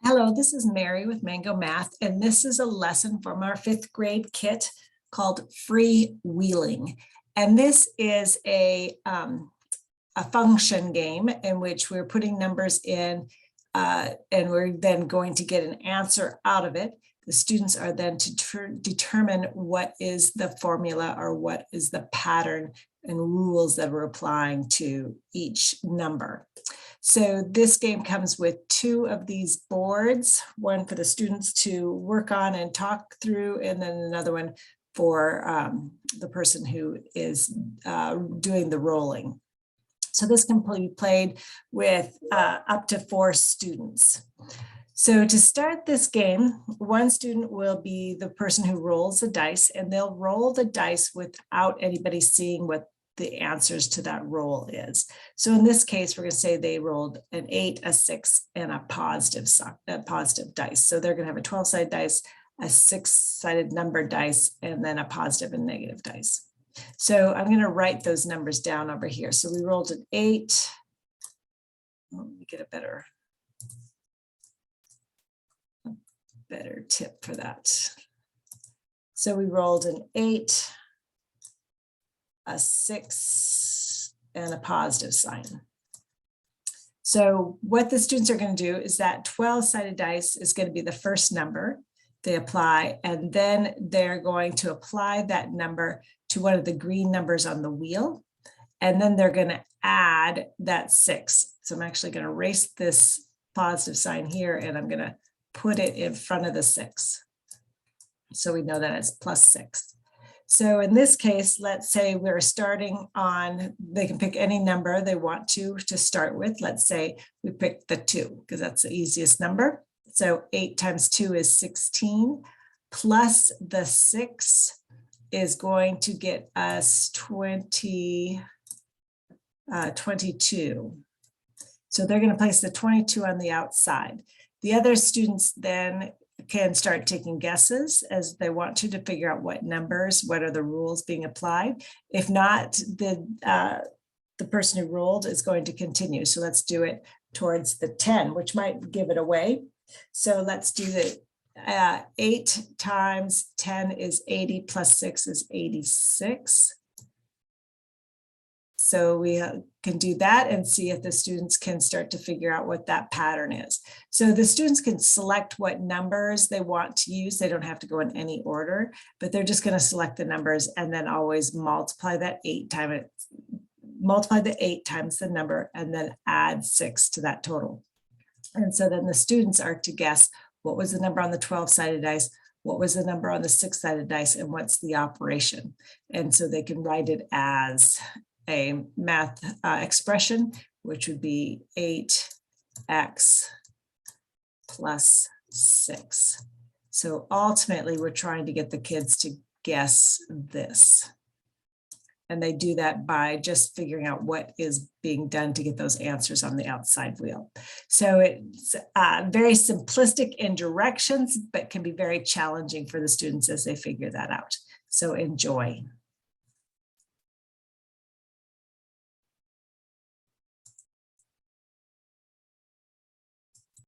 Hello, this is Mary with Mango Math, and this is a lesson from our 5th grade kit called Freewheeling. And this is a function game in which we're putting numbers in and we're then going to get an answer out of it. The students are then to determine what is the formula or what is the pattern and rules that we're applying to each number. So this game comes with 2 of these boards, one for the students to work on and talk through, and then another one for the person who is doing the rolling. So this can be played with up to 4 students. So to start this game, one student will be the person who rolls the dice, and they'll roll the dice without anybody seeing what the answers to that roll is. So in this case, we're going to say they rolled an 8, a 6, and a positive dice. So they're going to have a 12-sided dice, a 6-sided number dice, and then a positive and negative dice. So I'm going to write those numbers down over here. So we rolled an 8. Let me get a better tip for that. So we rolled an 8, a 6, and a positive sign. So what the students are going to do is that 12-sided dice is going to be the first number they apply, and then they're going to apply that number to one of the green numbers on the wheel, and then they're going to add that 6. So I'm actually going to erase this positive sign here, and I'm going to put it in front of the 6. So we know that it's plus 6. So in this case, let's say we're starting on, they can pick any number they want to start with. Let's say we pick the 2 because that's the easiest number. So 8 times 2 is 16, plus the 6 is going to get us 22. So they're going to place the 22 on the outside. The other students then can start taking guesses as they want to figure out what numbers, what are the rules being applied. If not, the person who rolled is going to continue. So let's do it towards the 10, which might give it away. So let's do the 8 times 10 is 80 plus 6 is 86. So we can do that and see if the students can start to figure out what that pattern is. So the students can select what numbers they want to use. They don't have to go in any order, but they're just going to select the numbers and then always multiply that 8 times the number and then add 6 to that total. And so then the students are to guess what was the number on the 12-sided dice, what was the number on the 6-sided dice, and what's the operation. And so they can write it as a math expression, which would be 8x plus 6. So ultimately, we're trying to get the kids to guess this. And they do that by just figuring out what is being done to get those answers on the outside wheel. So it's very simplistic in directions, but can be very challenging for the students as they figure that out. So enjoy.